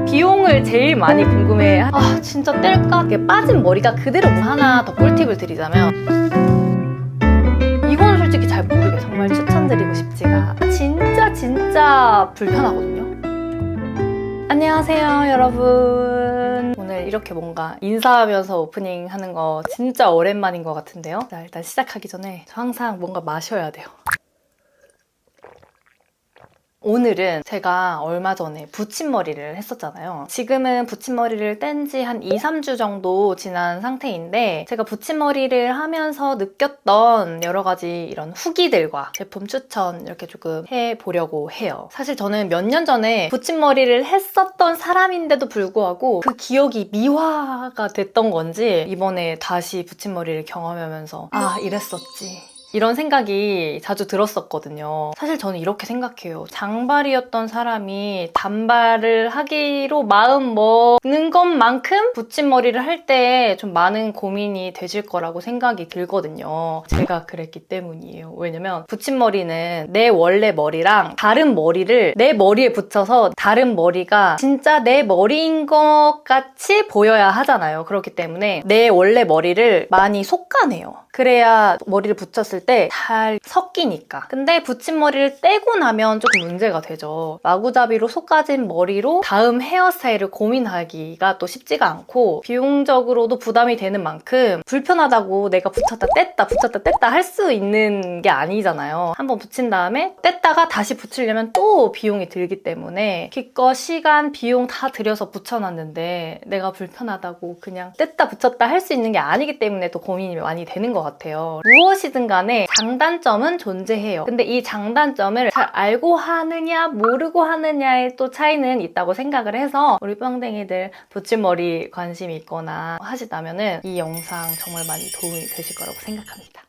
비용을 제일 많이 궁금해. 아, 진짜 뗄까? 이게 빠진 머리가 그대로 하나 더 꿀팁을 드리자면, 이건 솔직히 잘 모르게 정말 추천드리고 싶지가 진짜 불편하거든요. 안녕하세요, 여러분. 오늘 이렇게 뭔가 인사하면서 오프닝 하는 거 진짜 오랜만인 것 같은데요. 자, 일단 시작하기 전에 저 항상 뭔가 마셔야 돼요. 오늘은 제가 얼마 전에 붙임머리를 했었잖아요. 지금은 붙임머리를 뗀 지 한 2, 3주 정도 지난 상태인데, 제가 붙임머리를 하면서 느꼈던 여러 가지 이런 후기들과 제품 추천 이렇게 조금 해보려고 해요. 사실 저는 몇 년 전에 붙임머리를 했었던 사람인데도 불구하고 그 기억이 미화가 됐던 건지 이번에 다시 붙임머리를 경험하면서 아, 이랬었지, 이런 생각이 자주 들었었거든요. 사실 저는 이렇게 생각해요. 장발이었던 사람이 단발을 하기로 마음 먹는 것만큼 붙임머리를 할 때 좀 많은 고민이 되실 거라고 생각이 들거든요. 제가 그랬기 때문이에요. 왜냐면 붙임머리는 내 원래 머리랑 다른 머리를 내 머리에 붙여서 다른 머리가 진짜 내 머리인 것 같이 보여야 하잖아요. 그렇기 때문에 내 원래 머리를 많이 솎아내요. 그래야 머리를 붙였을 때 잘 섞이니까. 근데 붙임머리를 떼고 나면 조금 문제가 되죠. 마구잡이로 솎아진 머리로 다음 헤어스타일을 고민하기가 또 쉽지가 않고, 비용적으로도 부담이 되는 만큼 불편하다고 내가 붙였다 뗐다 할 수 있는 게 아니잖아요. 한번 붙인 다음에 뗐다가 다시 붙이려면 또 비용이 들기 때문에 기껏 시간, 비용 다 들여서 붙여놨는데 내가 불편하다고 그냥 뗐다 붙였다 할 수 있는 게 아니기 때문에 또 고민이 많이 되는 것 같아요. 무엇이든 간에 장단점은 존재해요. 근데 이 장단점을 잘 알고 하느냐 모르고 하느냐의 또 차이는 있다고 생각을 해서, 우리 빵댕이들 붙임머리 관심이 있거나 하시다면은 이 영상 정말 많이 도움이 되실 거라고 생각합니다.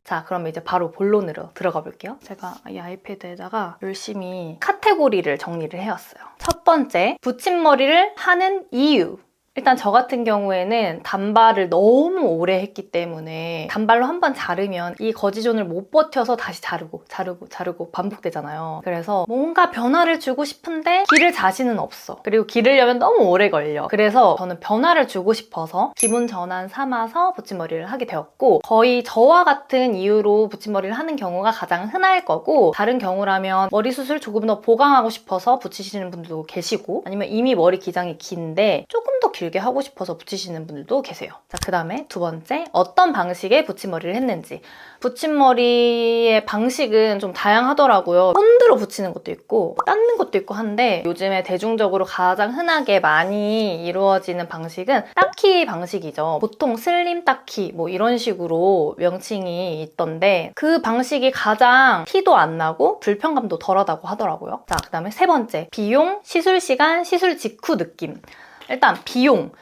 자, 그럼 이제 바로 본론으로 들어가 볼게요. 제가 이 아이패드에다가 열심히 카테고리를 정리를 해왔어요. 첫 번째, 붙임머리를 하는 이유. 일단 저 같은 경우에는 단발을 너무 오래 했기 때문에 단발로 한번 자르면 이 거지존을 못 버텨서 다시 자르고 반복되잖아요. 그래서 뭔가 변화를 주고 싶은데 기를 자신은 없어. 그리고 기르려면 너무 오래 걸려. 그래서 저는 변화를 주고 싶어서 기분 전환 삼아서 붙임머리를 하게 되었고, 거의 저와 같은 이유로 붙임머리를 하는 경우가 가장 흔할 거고, 다른 경우라면 머리숱을 조금 더 보강하고 싶어서 붙이시는 분들도 계시고, 아니면 이미 머리 기장이 긴데 조금 더 길게 하고 싶어서 붙이시는 분들도 계세요. 자, 그 다음에 두 번째, 어떤 방식의 붙임머리를 했는지. 붙임머리의 방식은 좀 다양하더라고요. 손들어 붙이는 것도 있고 닦는 것도 있고 한데, 요즘에 대중적으로 가장 흔하게 많이 이루어지는 방식은 닦기 방식이죠. 보통 슬림 닦기 뭐 이런 식으로 명칭이 있던데, 그 방식이 가장 티도 안 나고 불편감도 덜하다고 하더라고요. 자, 그 다음에 세 번째, 비용, 시술 시간, 시술 직후 느낌. 일단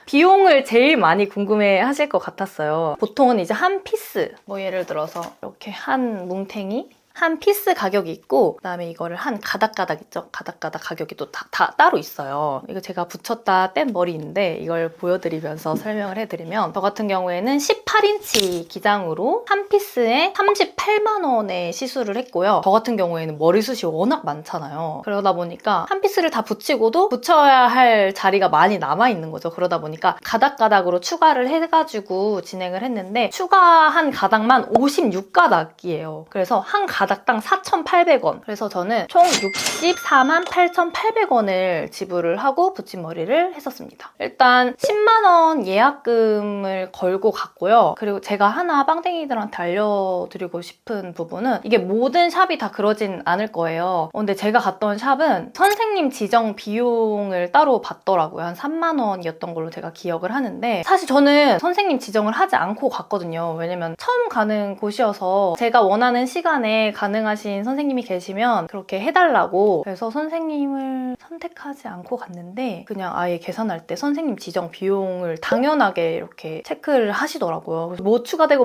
비용을 제일 많이 궁금해 하실 것 같았어요. 보통은 이제 한 피스, 뭐 예를 들어서 이렇게 한 뭉탱이 한 피스 가격이 있고, 그다음에 이거를 한 가닥가닥 있죠? 가닥가닥 가격이 또 다 따로 있어요. 이거 제가 붙였다 뗀 머리인데 이걸 보여드리면서 설명을 해드리면, 저 같은 경우에는 18인치 기장으로 한 피스에 38만 원에 시술을 했고요. 저 같은 경우에는 머리숱이 워낙 많잖아요. 그러다 보니까 한 피스를 다 붙이고도 붙여야 할 자리가 많이 남아있는 거죠. 그러다 보니까 가닥가닥으로 추가를 해가지고 진행을 했는데, 추가한 가닥만 56가닥이에요. 그래서 한 가닥당 4,800원. 그래서 저는 총 64만 8,800원을 지불을 하고 붙임머리를 했었습니다. 일단 10만 원 예약금을 걸고 갔고요. 그리고 제가 하나 빵댕이들한테 알려드리고 싶은 부분은, 이게 모든 샵이 다 그러진 않을 거예요. 근데 제가 갔던 샵은 선생님 지정 비용을 따로 받더라고요. 한 3만 원이었던 걸로 제가 기억을 하는데, 사실 저는 선생님 지정을 하지 않고 갔거든요. 왜냐면 처음 가는 곳이어서 제가 원하는 시간에 가능하신 선생님이 계시면 그렇게 해달라고, 그래서 선생님을 선택하지 않고 갔는데, 그냥 아예 계산할 때 선생님 지정 비용을 당연하게 이렇게 체크를 하시더라고요. 그래서 뭐 추가되고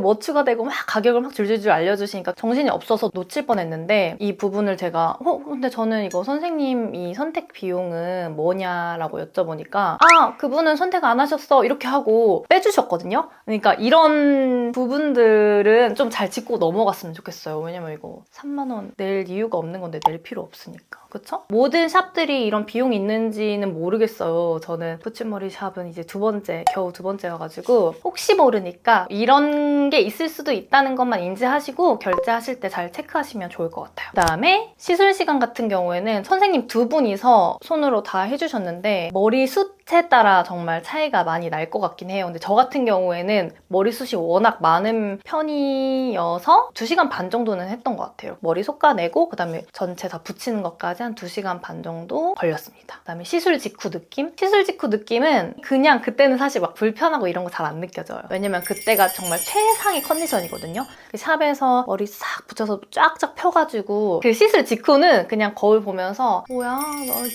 막 가격을 막 줄줄줄 알려주시니까 정신이 없어서 놓칠 뻔했는데, 이 부분을 제가 근데 저는 이거 선생님 이 선택 비용은 뭐냐라고 여쭤보니까, 아, 그분은 선택 안 하셨어, 이렇게 하고 빼주셨거든요. 그러니까 이런 부분들은 좀 잘 짚고 넘어갔으면 좋겠어요. 왜냐면 이거 3만 원 낼 이유가 없는 건데 낼 필요 없으니까. 그쵸? 모든 샵들이 이런 비용이 있는지는 모르겠어요. 저는 붙임머리 샵은 이제 겨우 두 번째여가지고 혹시 모르니까 이런 게 있을 수도 있다는 것만 인지하시고 결제하실 때 잘 체크하시면 좋을 것 같아요. 그다음에 시술 시간 같은 경우에는 선생님 두 분이서 손으로 다 해주셨는데 머리숱에 따라 정말 차이가 많이 날 것 같긴 해요. 근데 저 같은 경우에는 머리숱이 워낙 많은 편이어서 2시간 반 정도는 했던 것 같아요. 머리 솎아내고 그다음에 전체 다 붙이는 것까지 한 2시간 반 정도 걸렸습니다. 그다음에 시술 직후 느낌? 시술 직후 느낌은 그냥 그때는 사실 막 불편하고 이런 거 잘 안 느껴져요. 왜냐면 그때가 정말 최상의 컨디션이거든요. 샵에서 머리 싹 붙여서 쫙쫙 펴가지고 그 시술 직후는 그냥 거울 보면서 뭐야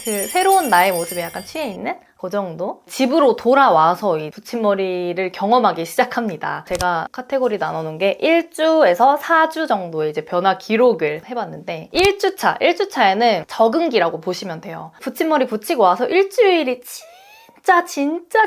그 새로운 나의 모습에 약간 취해 있는? 그 정도? 집으로 돌아와서 이 붙임머리를 경험하기 시작합니다. 제가 카테고리 나눠놓은 게 1주에서 4주 정도의 이제 변화 기록을 해봤는데 1주차에는 적응기라고 보시면 돼요. 붙임머리 붙이고 와서 일주일이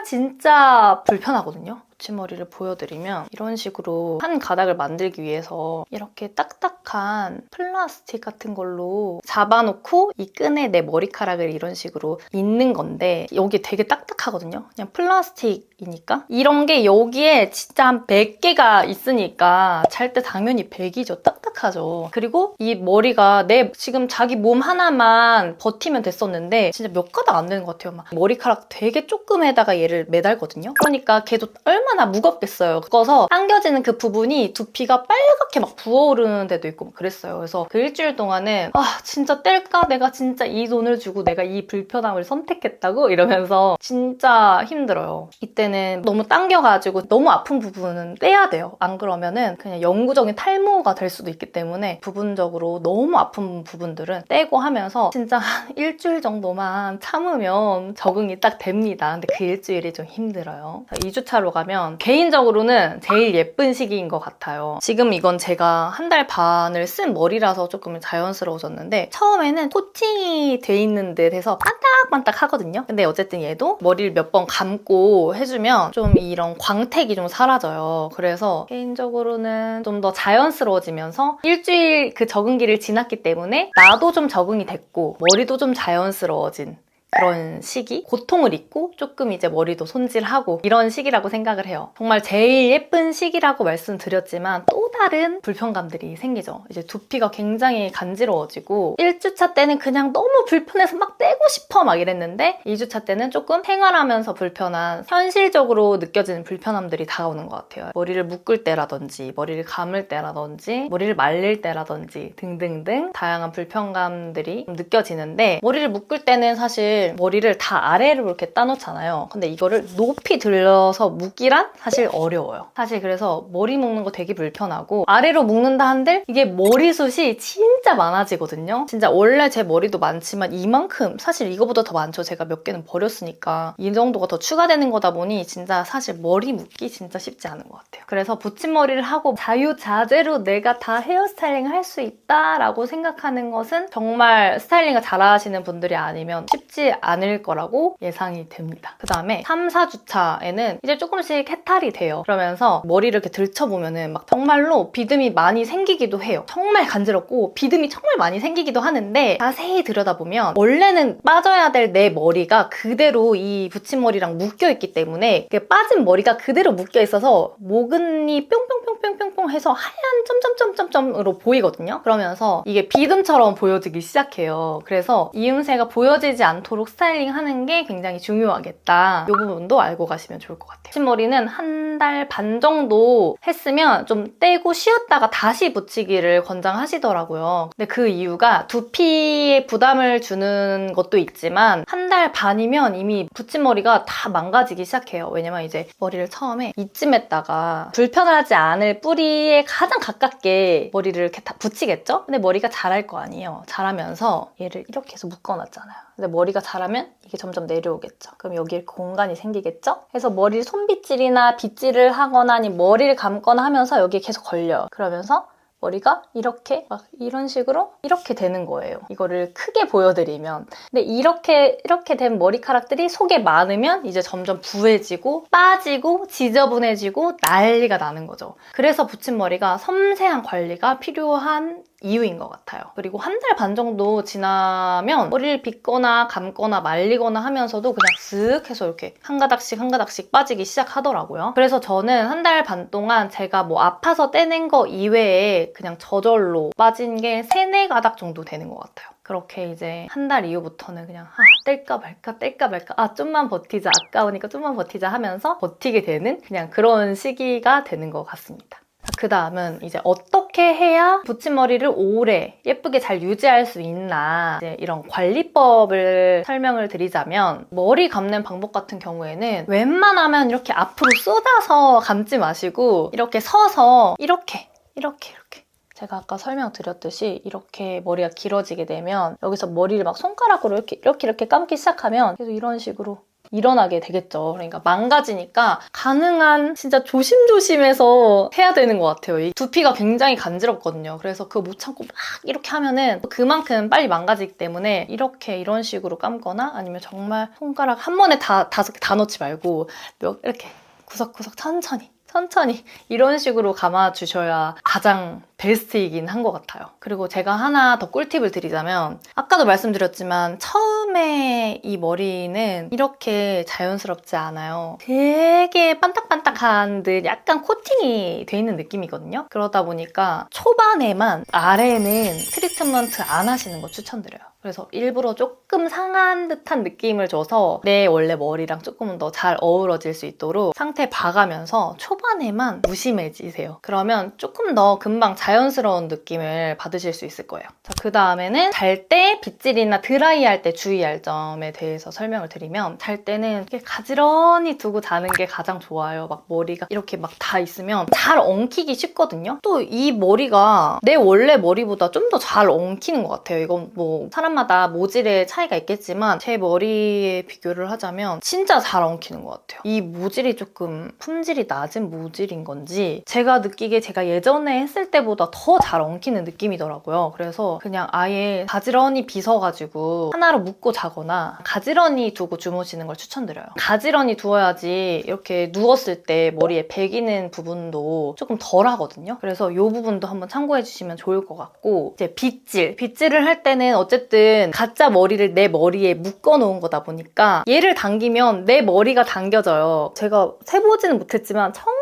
진짜 불편하거든요. 붙임머리를 보여드리면 이런 식으로 한 가닥을 만들기 위해서 이렇게 딱딱한 플라스틱 같은 걸로 잡아놓고 이 끈에 내 머리카락을 이런 식으로 잇는 건데 여기 되게 딱딱하거든요. 그냥 플라스틱이니까 이런 게 여기에 진짜 한 100개가 있으니까 잘 때 당연히 100이죠. 딱딱하죠. 그리고 이 머리가 내 지금 자기 몸 하나만 버티면 됐었는데 진짜 몇 가닥 안 되는 것 같아요. 막 머리카락 되게 조금에다가 얘를 매달거든요. 그러니까 걔도 얼마나 무겁겠어요. 그래서 당겨지는 그 부분이 두피가 빨갛게 막 부어오르는 데도 있고 그랬어요. 그래서 그 일주일 동안은 진짜 뗄까? 내가 진짜 이 돈을 주고 내가 이 불편함을 선택했다고? 이러면서 진짜 힘들어요. 이때는 너무 당겨가지고 너무 아픈 부분은 떼야 돼요. 안 그러면은 그냥 영구적인 탈모가 될 수도 있기 때문에 부분적으로 너무 아픈 부분들은 떼고 하면서 진짜 한 일주일 정도만 참으면 적응이 딱 됩니다. 근데 그 일주일이 좀 힘들어요. 2주차로 가면 개인적으로는 제일 예쁜 시기인 것 같아요. 지금 이건 제가 한 달 반을 쓴 머리라서 조금 자연스러워졌는데 처음에는 코팅이 돼 있는 듯해서 반딱반딱 하거든요. 근데 어쨌든 얘도 머리를 몇 번 감고 해주면 좀 이런 광택이 좀 사라져요. 그래서 개인적으로는 좀 더 자연스러워지면서 일주일 그 적응기를 지났기 때문에 나도 좀 적응이 됐고 머리도 좀 자연스러워진 그런 시기? 고통을 잊고 조금 이제 머리도 손질하고 이런 시기라고 생각을 해요. 정말 제일 예쁜 시기라고 말씀드렸지만 또 다른 불편감들이 생기죠. 이제 두피가 굉장히 간지러워지고 1주차 때는 그냥 너무 불편해서 막 떼고 싶어 막 이랬는데 2주차 때는 조금 생활하면서 불편한 현실적으로 느껴지는 불편함들이 다가오는 것 같아요. 머리를 묶을 때라든지 머리를 감을 때라든지 머리를 말릴 때라든지 등등등 다양한 불편감들이 느껴지는데 머리를 묶을 때는 사실 머리를 다 아래로 이렇게 따놓잖아요. 근데 이거를 높이 들려서 묶기란 사실 어려워요. 사실 그래서 머리 묶는 거 되게 불편하고 아래로 묶는다 한들 이게 머리숱이 진짜 많아지거든요. 진짜 원래 제 머리도 많지만 이만큼 사실 이거보다 더 많죠. 제가 몇 개는 버렸으니까 이 정도가 더 추가되는 거다 보니 진짜 사실 머리 묶기 진짜 쉽지 않은 것 같아요. 그래서 붙임머리를 하고 자유자재로 내가 다 헤어스타일링 할 수 있다라고 생각하는 것은 정말 스타일링을 잘하시는 분들이 아니면 쉽지 않을 거라고 예상이 됩니다. 그 다음에 3, 4주차에는 이제 조금씩 해탈이 돼요. 그러면서 머리를 이렇게 들쳐보면은 막 정말로 비듬이 많이 생기기도 해요. 정말 간지럽고 비듬이 정말 많이 생기기도 하는데 자세히 들여다보면 원래는 빠져야 될 내 머리가 그대로 이 붙임머리랑 묶여있기 때문에 빠진 머리가 그대로 묶여있어서 모근이 뿅뿅뿅뿅뿅 해서 하얀 점점점점점으로 보이거든요. 그러면서 이게 비듬처럼 보여지기 시작해요. 그래서 이음새가 보여지지 않도록 스타일링 하는 게 굉장히 중요하겠다. 이 부분도 알고 가시면 좋을 것 같아요. 붙임머리는 한 달 반 정도 했으면 좀 떼고 쉬었다가 다시 붙이기를 권장하시더라고요. 근데 그 이유가 두피에 부담을 주는 것도 있지만 한 달 반이면 이미 붙임머리가 다 망가지기 시작해요. 왜냐면 이제 머리를 처음에 이쯤에다가 불편하지 않을 뿌리에 가장 가깝게 머리를 이렇게 다 붙이겠죠? 근데 머리가 자랄 거 아니에요. 자라면서 얘를 이렇게 해서 묶어놨잖아요. 근데 머리가 자라면 이게 점점 내려오겠죠. 그럼 여기에 공간이 생기겠죠? 그래서 머리 손빗질이나 빗질을 하거나 아니면 머리를 감거나 하면서 여기에 계속 걸려요. 그러면서 머리가 이렇게 막 이런 식으로 이렇게 되는 거예요. 이거를 크게 보여드리면. 근데 이렇게 된 머리카락들이 속에 많으면 이제 점점 부해지고 빠지고 지저분해지고 난리가 나는 거죠. 그래서 붙임머리가 섬세한 관리가 필요한 이유인 것 같아요. 그리고 한 달 반 정도 지나면 머리를 빗거나 감거나 말리거나 하면서도 그냥 쓱 해서 이렇게 한 가닥씩 빠지기 시작하더라고요. 그래서 저는 한 달 반 동안 제가 뭐 아파서 떼낸 거 이외에 그냥 저절로 빠진 게 3-4가닥 정도 되는 것 같아요. 그렇게 이제 한 달 이후부터는 그냥 뗄까 말까 좀만 버티자, 아까우니까 좀만 버티자 하면서 버티게 되는 그냥 그런 시기가 되는 것 같습니다. 그 다음은 이제 어떻게 해야 붙임머리를 오래 예쁘게 잘 유지할 수 있나, 이제 이런 관리법을 설명을 드리자면, 머리 감는 방법 같은 경우에는 웬만하면 이렇게 앞으로 쏟아서 감지 마시고 이렇게 서서 이렇게 제가 아까 설명드렸듯이 이렇게 머리가 길어지게 되면 여기서 머리를 막 손가락으로 이렇게 감기 시작하면 계속 이런 식으로 일어나게 되겠죠. 그러니까 망가지니까 가능한 진짜 조심조심해서 해야 되는 것 같아요. 이 두피가 굉장히 간지럽거든요. 그래서 그거 못 참고 막 이렇게 하면은 그만큼 빨리 망가지기 때문에 이런 식으로 감거나, 아니면 정말 손가락 한 번에 5개 다 넣지 말고 이렇게 구석구석 천천히 이런 식으로 감아주셔야 가장 베스트이긴 한 것 같아요. 그리고 제가 하나 더 꿀팁을 드리자면, 아까도 말씀드렸지만 처음에 이 머리는 이렇게 자연스럽지 않아요. 되게 반딱반딱한 듯 약간 코팅이 돼 있는 느낌이거든요. 그러다 보니까 초반에만 아래는 트리트먼트 안 하시는 거 추천드려요. 그래서 일부러 조금 상한 듯한 느낌을 줘서 내 원래 머리랑 조금은 더 잘 어우러질 수 있도록 상태 봐가면서 초반에만 무심해지세요. 그러면 조금 더 금방 자연스러운 느낌을 받으실 수 있을 거예요. 자, 그 다음에는 잘 때 빗질이나 드라이할 때 주의할 점에 대해서 설명을 드리면, 잘 때는 이렇게 가지런히 두고 자는 게 가장 좋아요. 막 머리가 이렇게 막 다 있으면 잘 엉키기 쉽거든요. 또 이 머리가 내 원래 머리보다 좀 더 잘 엉키는 것 같아요. 이건 뭐 사람마다 모질의 차이가 있겠지만 제 머리에 비교를 하자면 진짜 잘 엉키는 것 같아요. 이 모질이 조금 품질이 낮은 모질인 건지 제가 느끼기에 제가 예전에 했을 때보다 더 잘 엉키는 느낌이더라고요. 그래서 그냥 아예 가지런히 빗어가지고 하나로 묶고 자거나 가지런히 두고 주무시는 걸 추천드려요. 가지런히 두어야지 이렇게 누웠을 때 머리에 배기는 부분도 조금 덜 하거든요. 그래서 이 부분도 한번 참고해 주시면 좋을 것 같고, 이제 빗질을 할 때는 어쨌든 가짜 머리를 내 머리에 묶어 놓은 거다 보니까 얘를 당기면 내 머리가 당겨져요. 제가 세보지는 못했지만 정말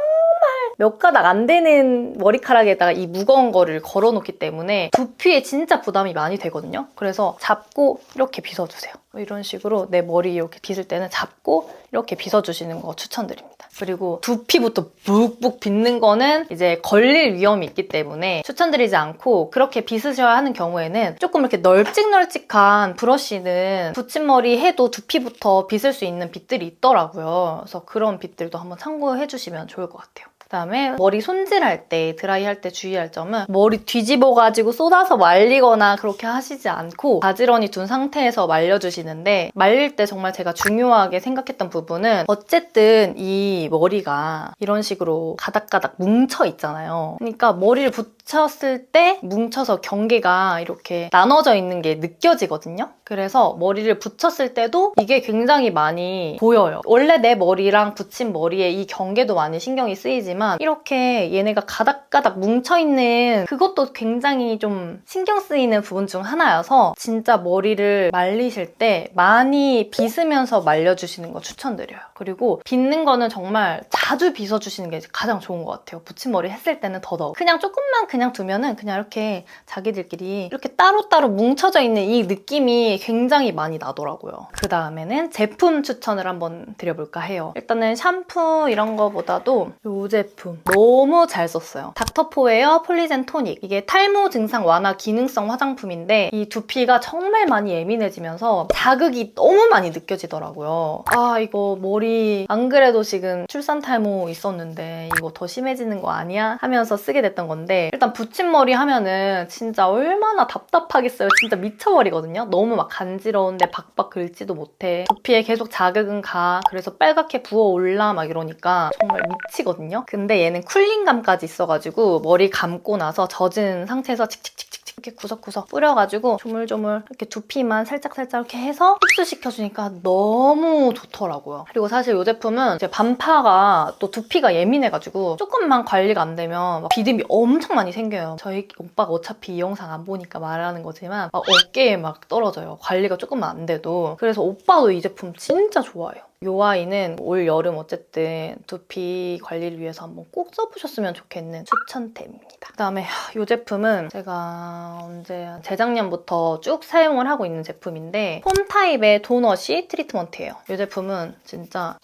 몇 가닥 안 되는 머리카락에다가 이 무거운 거를 걸어 놓기 때문에 두피에 진짜 부담이 많이 되거든요. 그래서 잡고 이렇게 빗어주세요. 이런 식으로 내 머리 이렇게 빗을 때는 잡고 이렇게 빗어주시는 거 추천드립니다. 그리고 두피부터 묵묵 빗는 거는 이제 걸릴 위험이 있기 때문에 추천드리지 않고, 그렇게 빗으셔야 하는 경우에는 조금 이렇게 널찍널찍한 브러쉬는 붙임머리 해도 두피부터 빗을 수 있는 빗들이 있더라고요. 그래서 그런 빗들도 한번 참고해 주시면 좋을 것 같아요. 그다음에 머리 손질할 때, 드라이할 때 주의할 점은, 머리 뒤집어가지고 쏟아서 말리거나 그렇게 하시지 않고 가지런히 둔 상태에서 말려주시는데, 말릴 때 정말 제가 중요하게 생각했던 부분은, 어쨌든 이 머리가 이런 식으로 가닥가닥 뭉쳐 있잖아요. 그러니까 머리를 붙였을 때 뭉쳐서 경계가 이렇게 나눠져 있는 게 느껴지거든요. 그래서 머리를 붙였을 때도 이게 굉장히 많이 보여요. 원래 내 머리랑 붙인 머리에 이 경계도 많이 신경이 쓰이지만 이렇게 얘네가 가닥가닥 뭉쳐있는 그것도 굉장히 좀 신경 쓰이는 부분 중 하나여서, 진짜 머리를 말리실 때 많이 빗으면서 말려주시는 거 추천드려요. 그리고 빗는 거는 정말 자주 빗어주시는 게 가장 좋은 것 같아요. 붙임머리 했을 때는 더더욱. 그냥 조금만 그냥 두면은 그냥 이렇게 자기들끼리 이렇게 따로따로 뭉쳐져 있는 이 느낌이 굉장히 많이 나더라고요. 그 다음에는 제품 추천을 한번 드려볼까 해요. 일단은 샴푸 이런 거보다도 이 제품 너무 잘 썼어요. 닥터포에어 폴리젠 토닉. 이게 탈모 증상 완화 기능성 화장품인데, 이 두피가 정말 많이 예민해지면서 자극이 너무 많이 느껴지더라고요. 아, 이거 머리 안 그래도 지금 출산 탈모 있었는데 이거 더 심해지는 거 아니야? 하면서 쓰게 됐던 건데, 일단 붙임머리 하면은 진짜 얼마나 답답하겠어요. 진짜 미쳐버리거든요. 너무 막 간지러운데 박박 긁지도 못해. 두피에 계속 자극은 가. 그래서 빨갛게 부어올라 막 이러니까 정말 미치거든요. 근데 얘는 쿨링감까지 있어가지고 머리 감고 나서 젖은 상태에서 칙칙칙칙 이렇게 구석구석 뿌려가지고 조물조물 이렇게 두피만 살짝살짝 이렇게 해서 흡수시켜주니까 너무 좋더라고요. 그리고 사실 이 제품은 이제 반파가 또 두피가 예민해가지고 조금만 관리가 안 되면 막 비듬이 엄청 많이 생겨요. 저희 오빠가 어차피 이 영상 안 보니까 말하는 거지만 막 어깨에 막 떨어져요. 관리가 조금만 안 돼도. 그래서 오빠도 이 제품 진짜 좋아해요. 이 아이는 올 여름 어쨌든 두피 관리를 위해서 한번 꼭 써보셨으면 좋겠는 추천템입니다. 그다음에 이 제품은 제가 언제 재작년부터 쭉 사용을 하고 있는 제품인데 폼 타입의 도넛이 트리트먼트예요. 이 제품은 진짜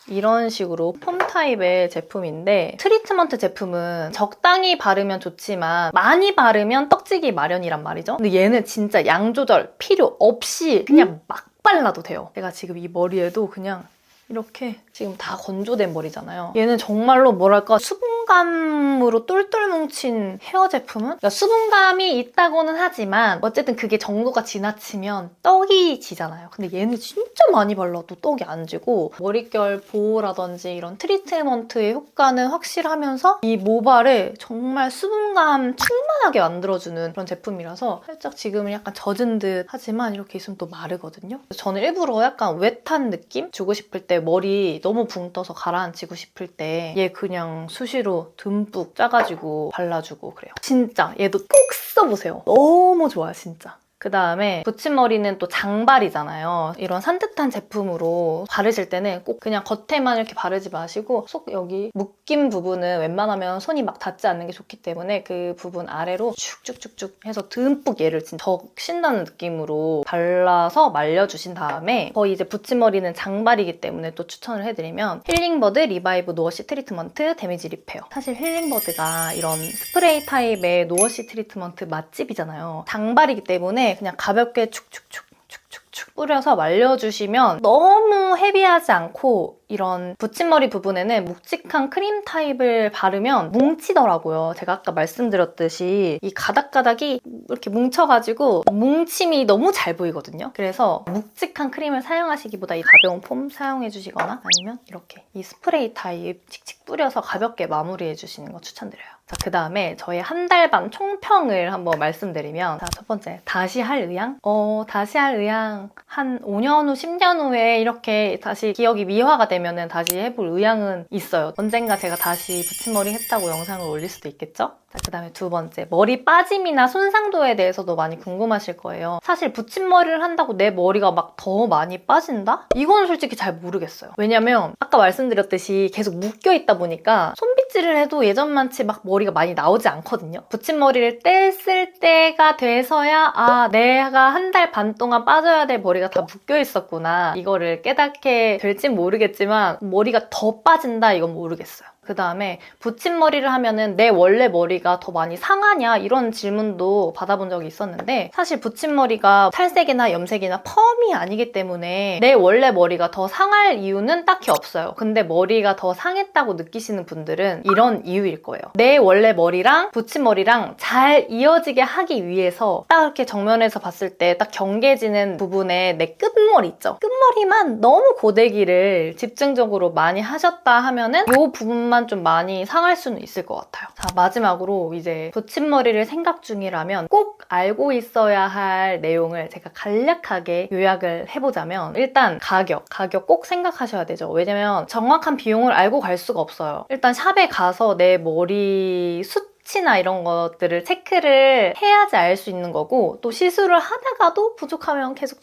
이런 식으로 폼 타입의 제품인데 트리트먼트 제품은 적당히 바르면 좋지만 많이 바르면 떡지기 마련이란 말이죠. 근데 얘는 진짜 양 조절 필요 없이 그냥 막 발라도 돼요. 제가 지금 이 머리에도 그냥 이렇게 지금 다 건조된 머리잖아요. 얘는 정말로 뭐랄까 수분감으로 똘똘 뭉친 헤어 제품은 그러니까 수분감이 있다고는 하지만 어쨌든 그게 정도가 지나치면 떡이 지잖아요. 근데 얘는 진짜 많이 발라도 떡이 안 지고 머릿결 보호라든지 이런 트리트먼트의 효과는 확실하면서 이 모발에 정말 수분감 충만하게 만들어주는 그런 제품이라서 살짝 지금은 약간 젖은 듯 하지만 이렇게 있으면 또 마르거든요. 저는 일부러 약간 웻한 느낌 주고 싶을 때 머리 너무 붕 떠서 가라앉히고 싶을 때 얘 그냥 수시로 듬뿍 짜가지고 발라주고 그래요. 진짜 얘도 꼭 써보세요. 너무 좋아요, 진짜. 그 다음에 붙임머리는 또 장발이잖아요. 이런 산뜻한 제품으로 바르실 때는 꼭 그냥 겉에만 이렇게 바르지 마시고 속 여기 묶인 부분은 웬만하면 손이 막 닿지 않는 게 좋기 때문에 그 부분 아래로 쭉쭉쭉쭉 해서 듬뿍 얘를 진짜 적신다는 느낌으로 발라서 말려주신 다음에 거의 이제 붙임머리는 장발이기 때문에 또 추천을 해드리면 힐링버드 리바이브 노워시 트리트먼트 데미지 리페어. 사실 힐링버드가 이런 스프레이 타입의 노워시 트리트먼트 맛집이잖아요. 장발이기 때문에 그냥 가볍게 축축축 뿌려서 말려주시면 너무 헤비하지 않고 이런 붙임머리 부분에는 묵직한 크림 타입을 바르면 뭉치더라고요. 제가 아까 말씀드렸듯이 이 가닥가닥이 이렇게 뭉쳐가지고 뭉침이 너무 잘 보이거든요. 그래서 묵직한 크림을 사용하시기보다 이 가벼운 폼 사용해주시거나 아니면 이렇게 이 스프레이 타입 칙칙 뿌려서 가볍게 마무리해주시는 거 추천드려요. 자, 그 다음에 저의 한 달 반 총평을 한번 말씀드리면 자, 첫 번째, 다시 할 의향? 다시 할 의향 한 5년 후, 10년 후에 이렇게 다시 기억이 미화가 되면은 다시 해볼 의향은 있어요. 언젠가 제가 다시 붙임머리 했다고 영상을 올릴 수도 있겠죠? 자, 그 다음에 두 번째, 머리 빠짐이나 손상도에 대해서도 많이 궁금하실 거예요. 사실 붙임머리를 한다고 내 머리가 막 더 많이 빠진다? 이건 솔직히 잘 모르겠어요. 왜냐면 아까 말씀드렸듯이 계속 묶여있다 보니까 손빗질을 해도 예전만치 막 머리가 많이 나오지 않거든요. 붙임머리를 뗐을 때가 돼서야 아, 내가 한 달 반 동안 빠져야 될 머리가 다 묶여있었구나. 이거를 깨닫게 될진 모르겠지만 머리가 더 빠진다 이건 모르겠어요. 그 다음에 붙임머리를 하면은 내 원래 머리가 더 많이 상하냐 이런 질문도 받아본 적이 있었는데 사실 붙임머리가 탈색이나 염색이나 펌이 아니기 때문에 내 원래 머리가 더 상할 이유는 딱히 없어요. 근데 머리가 더 상했다고 느끼시는 분들은 이런 이유일 거예요. 내 원래 머리랑 붙임머리랑 잘 이어지게 하기 위해서 딱 이렇게 정면에서 봤을 때 딱 경계지는 부분에 내 끝머리 있죠? 끝머리만 너무 고데기를 집중적으로 많이 하셨다 하면은 이 부분만 좀 많이 상할 수는 있을 것 같아요. 자, 마지막으로 이제 붙임머리를 생각 중이라면 꼭 알고 있어야 할 내용을 제가 간략하게 요약을 해보자면 일단 가격 꼭 생각하셔야 되죠. 왜냐면 정확한 비용을 알고 갈 수가 없어요. 일단 샵에 가서 내 머리 수치나 이런 것들을 체크를 해야지 알 수 있는 거고 또 시술을 하다가도 부족하면 계속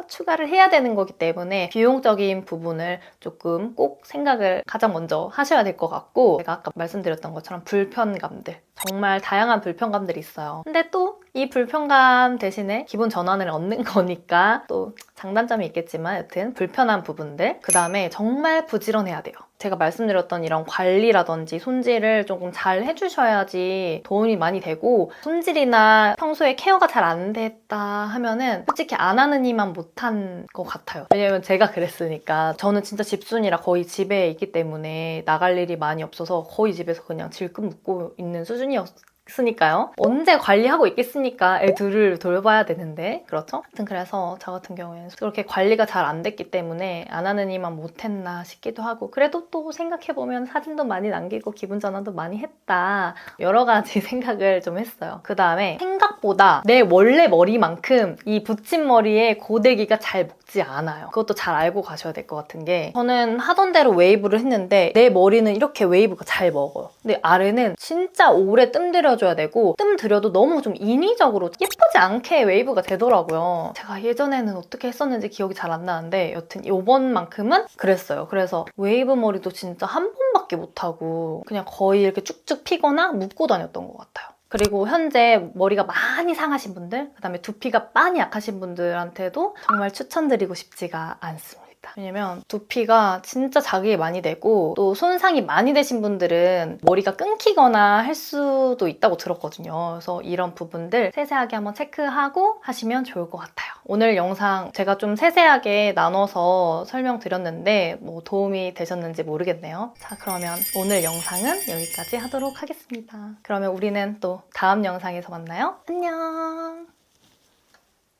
추가를 해야 되는 거기 때문에 비용적인 부분을 조금 꼭 생각을 가장 먼저 하셔야 될 것 같고 제가 아까 말씀드렸던 것처럼 불편감들 정말 다양한 불편감들이 있어요. 근데 또 이 불편감 대신에 기분 전환을 얻는 거니까 또 장단점이 있겠지만 여튼 불편한 부분들 그 다음에 정말 부지런해야 돼요. 제가 말씀드렸던 이런 관리라든지 손질을 조금 잘 해주셔야지 도움이 많이 되고 손질이나 평소에 케어가 잘 안 됐다 하면은 솔직히 안 하는 이만 못한 것 같아요. 왜냐면 제가 그랬으니까 저는 진짜 집순이라 거의 집에 있기 때문에 나갈 일이 많이 없어서 거의 집에서 그냥 질끈 묶고 있는 수준이었기 있으니까요. 언제 관리하고 있겠습니까? 애 둘을 돌봐야 되는데. 그렇죠? 하여튼 그래서 저 같은 경우에는 그렇게 관리가 잘 안 됐기 때문에 안 하는 이만 못했나 싶기도 하고, 그래도 또 생각해보면 사진도 많이 남기고 기분 전환도 많이 했다. 여러 가지 생각을 좀 했어요. 그 다음에 생각보다 내 원래 머리만큼 이 붙임머리의 고데기가 잘 먹지 않아요. 그것도 잘 알고 가셔야 될 것 같은 게, 저는 하던 대로 웨이브를 했는데 내 머리는 이렇게 웨이브가 잘 먹어요. 근데 아래는 진짜 오래 뜸 들여줘야 되고, 뜸 들여도 너무 좀 인위적으로 예쁘지 않게 웨이브가 되더라고요. 제가 예전에는 어떻게 했었는지 기억이 잘 안 나는데 여튼 이번만큼은 그랬어요. 그래서 웨이브 머리도 진짜 한 번밖에 못하고 그냥 거의 이렇게 쭉쭉 피거나 묶고 다녔던 것 같아요. 그리고 현재 머리가 많이 상하신 분들, 그다음에 두피가 많이 약하신 분들한테도 정말 추천드리고 싶지가 않습니다. 왜냐면 두피가 진짜 자극이 많이 되고, 또 손상이 많이 되신 분들은 머리가 끊기거나 할 수도 있다고 들었거든요. 그래서 이런 부분들 세세하게 한번 체크하고 하시면 좋을 것 같아요. 오늘 영상 제가 좀 세세하게 나눠서 설명드렸는데 뭐 도움이 되셨는지 모르겠네요. 자, 그러면 오늘 영상은 여기까지 하도록 하겠습니다. 그러면 우리는 또 다음 영상에서 만나요. 안녕!